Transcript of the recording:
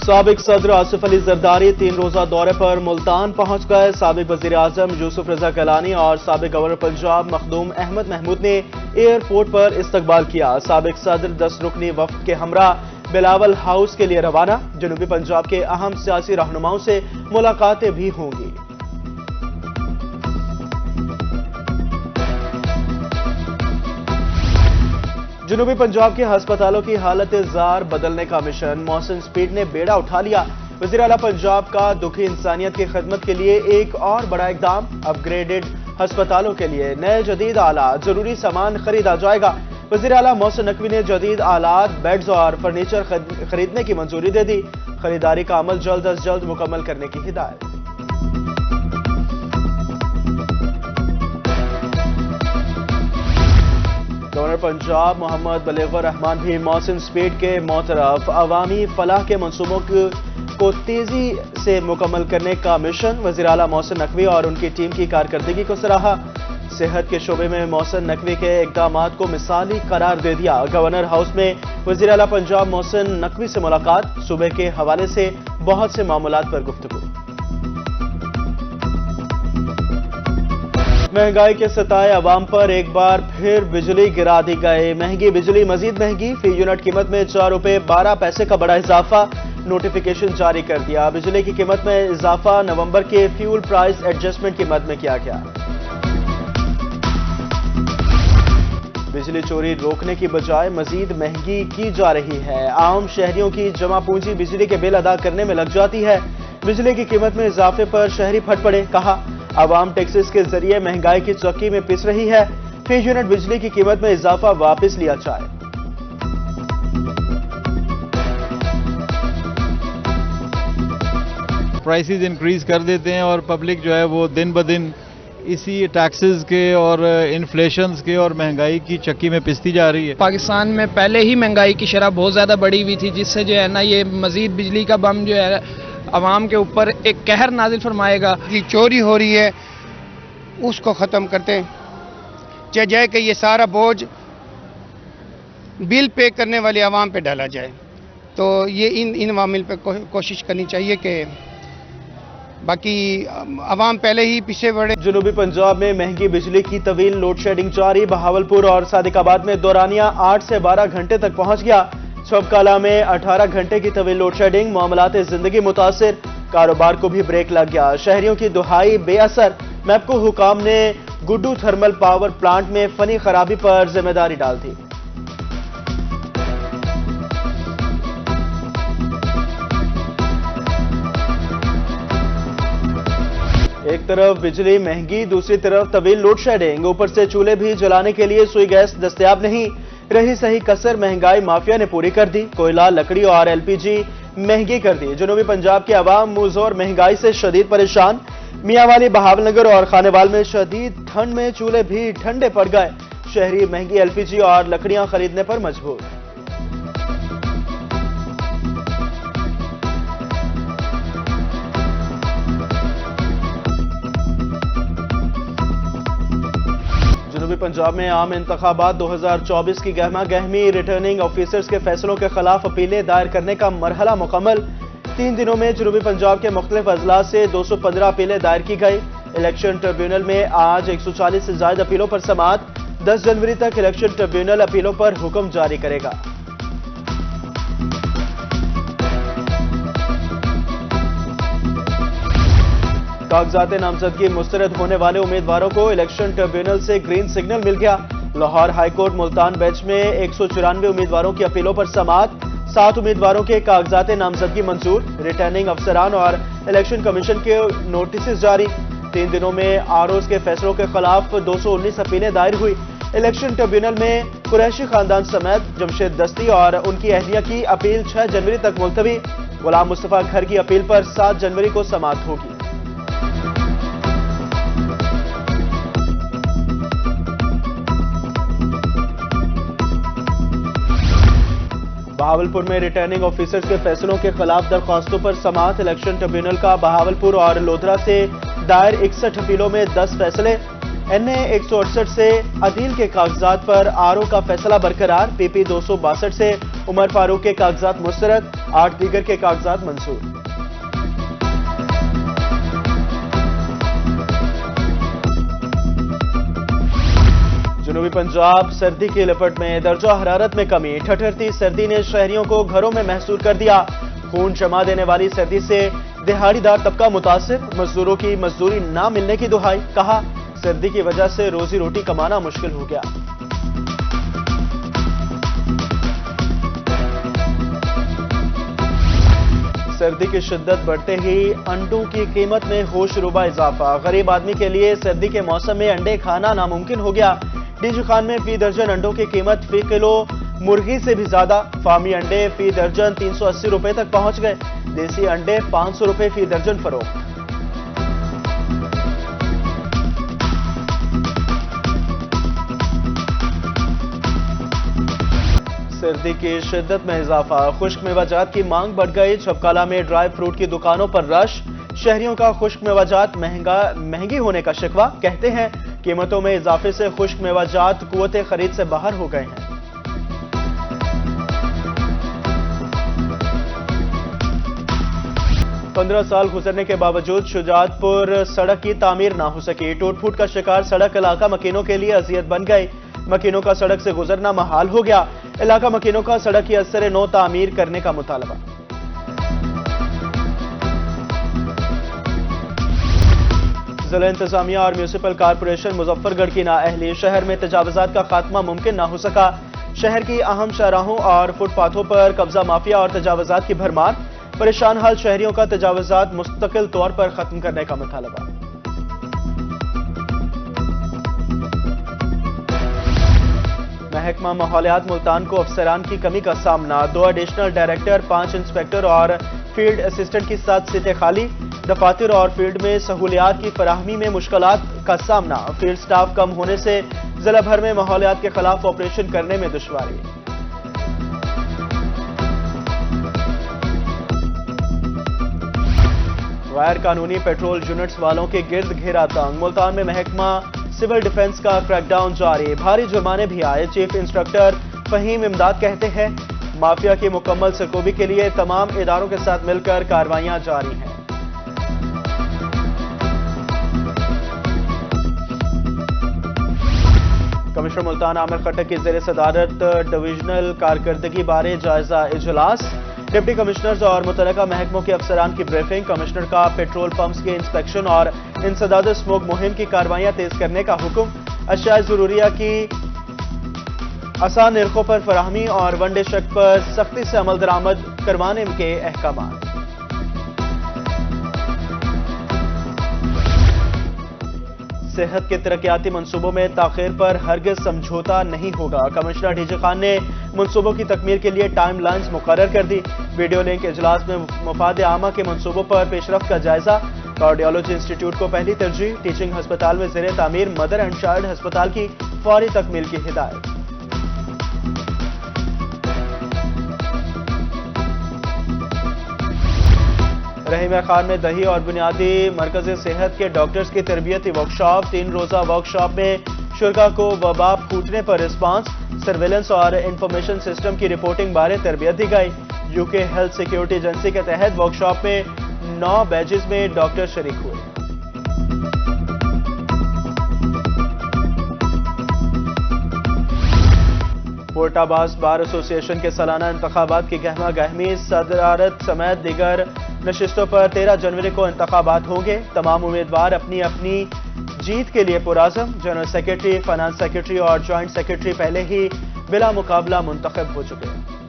साबिक सदर आसिफ अली जरदारी 3 रोजा दौरे पर मुल्तान पहुंच गए। साबिक वजीर आजम यूसुफ रजा कलानी और साबिक गवर्नर पंजाब मखदूम अहमद महमूद ने एयरपोर्ट पर इस्तकबाल किया। साबिक सदर 10 रुकनी वफ्द के हमरा बिलावल हाउस के लिए रवाना। जनूबी पंजाब के अहम सियासी रहनुमाओं से मुलाकातें भी होंगी। जनूबी पंजाब के अस्पतालों की हालत जार बदलने का मिशन मोहसिन स्पीड ने बेड़ा उठा लिया। वज़ीर आला पंजाब का दुखी इंसानियत की खिदमत के लिए एक और बड़ा इकदाम। अपग्रेडेड अस्पतालों के लिए नए जदीद आलात, जरूरी सामान खरीदा जाएगा। वज़ीर आला मोहसिन नकवी ने जदीद आलात, बेड्स और फर्नीचर खरीदने की मंजूरी दे दी। खरीदारी का अमल जल्द अज जल्द मुकम्मल करने की हिदायत। गवर्नर पंजाब मोहम्मद बलीगुर रहमान भी मोहसिन स्पीड के मोतरफ। अवामी फलाह के मंसूबों को तेजी से मुकम्मल करने का मिशन। वज़ीर आला मोहसिन नकवी और उनकी टीम की कारकर्दगी को सराहा। सेहत के शोबे में मोहसिन नकवी के इक़दामात को मिसाली करार दे दिया। गवर्नर हाउस में वज़ीर आला पंजाब मोहसिन नकवी से मुलाकात। सूबे के हवाले से बहुत से मामलात पर गुफ्तगू। महंगाई के सताए अवाम पर एक बार फिर बिजली गिरा दी गई। महंगी बिजली मजीद महंगी। फी यूनिट कीमत में 4 रुपए 12 पैसे का बड़ा इजाफा। नोटिफिकेशन जारी कर दिया। बिजली की कीमत में इजाफा नवंबर के फ्यूल प्राइस एडजस्टमेंट की मद में किया गया। बिजली चोरी रोकने की बजाय मजीद महंगी की जा रही है। आम शहरियों की जमा पूंजी बिजली के बिल अदा करने में लग जाती है। बिजली की कीमत में इजाफे पर शहरी फट पड़े। कहा, अवाम टैक्सेस के जरिए महंगाई की चक्की में पिस रही है। फी यूनिट बिजली की कीमत में इजाफा वापस लिया जाए। प्राइसेस इंक्रीज कर देते हैं और पब्लिक जो है वो दिन ब दिन इसी टैक्सेस के और इन्फ्लेशन के और महंगाई की चक्की में पिसती जा रही है। पाकिस्तान में पहले ही महंगाई की शरह बहुत ज़्यादा बढ़ी हुई थी, जिससे जो है ना ये मजीद बिजली का बम जो है अवाम के ऊपर एक कहर नाजिल फरमाएगा। की चोरी हो रही है उसको ख़त्म करते हैं, चाहे जाए कि ये सारा बोझ बिल पे करने वाले अवाम पे डाला जाए। तो ये इन अवामिल पे कोशिश करनी चाहिए कि बाकी अवाम पहले ही पीछे बढ़े। जनूबी पंजाब में महंगी बिजली की तवील लोड शेडिंग जारी। बहावलपुर और सादिकाबाद में दौरानिया 8 से 12 घंटे तक पहुंच गया। सबकाला में 18 घंटे की तवील लोड शेडिंग। मामलाते जिंदगी मुतासिर। कारोबार को भी ब्रेक लग गया। शहरियों की दुहाई बेअसर। मैपको हुकाम ने गुड्डू थर्मल पावर प्लांट में फनी खराबी पर जिम्मेदारी डाल दी। एक तरफ बिजली महंगी, दूसरी तरफ तवील लोड शेडिंग। ऊपर से चूल्हे भी जलाने के लिए सुई गैस दस्तयाब नहीं। रही सही कसर महंगाई माफिया ने पूरी कर दी। कोयला, लकड़ी और एलपीजी महंगी कर दी। जनूबी पंजाब के अवाम मुजोर महंगाई से शदीद परेशान। मियांवाली, बहावलनगर और खानेवाल में शदीद ठंड में चूल्हे भी ठंडे पड़ गए। शहरी महंगी एलपीजी और लकड़ियां खरीदने पर मजबूर। जनूबी पंजाब में आम इंतखाबात 2024 की गहमा गहमी। रिटर्निंग ऑफिसर्स के फैसलों के खिलाफ अपीलें दायर करने का मरहला मुकम्मल। 3 दिनों में जनूबी पंजाब के मुख्तलिफ अजला से 215 अपीलें दायर की गई। इलेक्शन ट्रिब्यूनल में आज 140 से ज्यादा अपीलों पर समाअत। 10 जनवरी तक इलेक्शन ट्रिब्यूनल अपीलों पर हुक्म जारी करेगा। कागजात नामजदगी मुस्तरद होने वाले उम्मीदवारों को इलेक्शन ट्रिब्यूनल से ग्रीन सिग्नल मिल गया। लाहौर हाईकोर्ट मुल्तान बेंच में 194 उम्मीदवारों की अपीलों पर समाअत। 7 उम्मीदवारों के कागजात नामजदगी मंजूर। रिटर्निंग अफसरान और इलेक्शन कमीशन के नोटिस जारी। 3 दिनों में आरओज के फैसलों के खिलाफ 219 अपीलें दायर हुई। इलेक्शन ट्रिब्यूनल में कुरैशी खानदान समेत जमशेद दस्ती और उनकी अहलिया की अपील 6 जनवरी तक मुलतवी। गुलाम मुस्तफा घर की अपील पर 7 जनवरी को समाअत होगी। बहावलपुर में रिटर्निंग ऑफिसर्स के फैसलों के खिलाफ दरख्वास्तों पर समाअत। इलेक्शन ट्रिब्यूनल का बहावलपुर और लोधरा से दायर 61 अपीलों में 10 फैसले। एनए 168 से अदील के कागजात पर आरओ का फैसला बरकरार। पीपी 262 से عمر فاروق کے کاغذات مسترد، 8 دیگر کے کاغذات منظور۔ جنوبی پنجاب سردی کی لپٹ میں، درجہ حرارت میں کمی، ٹھٹھرتی سردی نے شہریوں کو گھروں میں محصور کر دیا۔ خون جما دینے والی سردی سے دہاڑی دار طبقہ متاثر، مزدوروں کی مزدوری نہ ملنے کی دہائی، کہا سردی کی وجہ سے روزی روٹی کمانا مشکل ہو گیا۔ سردی کی شدت بڑھتے ہی انڈوں کی قیمت میں ہوش ربا اضافہ، غریب آدمی کے لیے سردی کے موسم میں انڈے کھانا ناممکن ہو گیا۔ ڈی جی خان میں فی درجن انڈوں کی قیمت فی کلو مرغی سے بھی زیادہ، فارمی انڈے فی درجن 380 روپے تک پہنچ گئے، دیسی انڈے 500 روپے فی درجن فروخت۔ سردی کی شدت میں اضافہ، خشک میوہ جات کی مانگ بڑھ گئی، چھبکالہ میں ڈرائی فروٹ کی دکانوں پر رش، شہریوں کا خشک میوہ جات مہنگی ہونے کا شکوہ، کہتے ہیں قیمتوں میں اضافے سے خشک میوہ جات قوت خرید سے باہر ہو گئے ہیں۔ 15 سال گزرنے کے باوجود شجاعت پور سڑک کی تعمیر نہ ہو سکی، ٹوٹ پھوٹ کا شکار سڑک علاقہ مکینوں کے لیے اذیت بن گئی، مکینوں کا سڑک سے گزرنا محال ہو گیا، علاقہ مکینوں کا سڑک کی اثر نو تعمیر کرنے کا مطالبہ۔ ضلع انتظامیہ اور میونسپل کارپوریشن مظفر گڑھ کی نااہلی، شہر میں تجاوزات کا خاتمہ ممکن نہ ہو سکا، شہر کی اہم شاہراہوں اور فٹ پاتھوں پر قبضہ مافیا اور تجاوزات کی بھرمار، پریشان حال شہریوں کا تجاوزات مستقل طور پر ختم کرنے کا مطالبہ۔ محکمہ ماحولیات ملتان کو افسران کی کمی کا سامنا، 2 ایڈیشنل ڈائریکٹر، 5 انسپیکٹر اور فیلڈ اسسٹنٹ کی 7 سیٹیں خالی، دفاتر اور فیلڈ میں سہولیات کی فراہمی میں مشکلات کا سامنا، فیلڈ سٹاف کم ہونے سے ضلع بھر میں ماحولیات کے خلاف آپریشن کرنے میں دشواری۔ غیر قانونی پیٹرول یونٹس والوں کے گرد گھیرا تنگ، ملتان میں محکمہ سول ڈیفنس کا کریک ڈاؤن جاری، بھاری جرمانے بھی آئے، چیف انسٹرکٹر فہیم امداد کہتے ہیں مافیا کی مکمل سرکوبی کے لیے تمام اداروں کے ساتھ مل کر کارروائیاں جاری ہیں۔ کمشنر ملتان عامر خٹک کی زیر صدارت ڈویژنل کارکردگی بارے جائزہ اجلاس، ڈپٹی کمشنرز اور متعلقہ محکموں کے افسران کی بریفنگ، کمشنر کا پیٹرول پمپس کے انسپیکشن اور انسداد اسموک مہم کی کارروائیاں تیز کرنے کا حکم، اشیاء ضروریہ کی آسان نرخوں پر فراہمی اور ون ڈے چیک پر سختی سے عمل درآمد کروانے کے احکامات۔ صحت کے ترقیاتی منصوبوں میں تاخیر پر ہرگز سمجھوتا نہیں ہوگا، کمشنر ڈی جی خان نے منصوبوں کی تکمیل کے لیے ٹائم لائنز مقرر کر دی، ویڈیو لنک اجلاس میں مفاد عامہ کے منصوبوں پر پیش رفت کا جائزہ، کارڈیالوجی انسٹیٹیوٹ کو پہلی ترجیح، ٹیچنگ ہسپتال میں زیر تعمیر مدر اینڈ چائلڈ ہسپتال کی فوری تکمیل کی ہدایت۔ رحیمیہ خان میں دہی اور بنیادی مرکز صحت کے ڈاکٹرز کی تربیتی ورکشاپ، 3 روزہ ورکشاپ میں شرکاء کو وبا پھوٹنے پر رسپانس، سرویلنس اور انفارمیشن سسٹم کی رپورٹنگ بارے تربیت دی گئی، یو کے ہیلتھ سیکیورٹی ایجنسی کے تحت ورکشاپ میں 9 بیچز میں ڈاکٹر شریک ہوئے۔ پورٹ آباس بار ایسوسی ایشن کے سالانہ انتخابات کی گہما گہمی، صدارت سمیت دیگر نشستوں پر 13 جنوری کو انتخابات ہوں گے، تمام امیدوار اپنی اپنی جیت کے لیے پرعزم، جنرل سیکرٹری، فائنانس سیکرٹری اور جوائنٹ سیکرٹری پہلے ہی بلا مقابلہ منتخب ہو چکے ہیں۔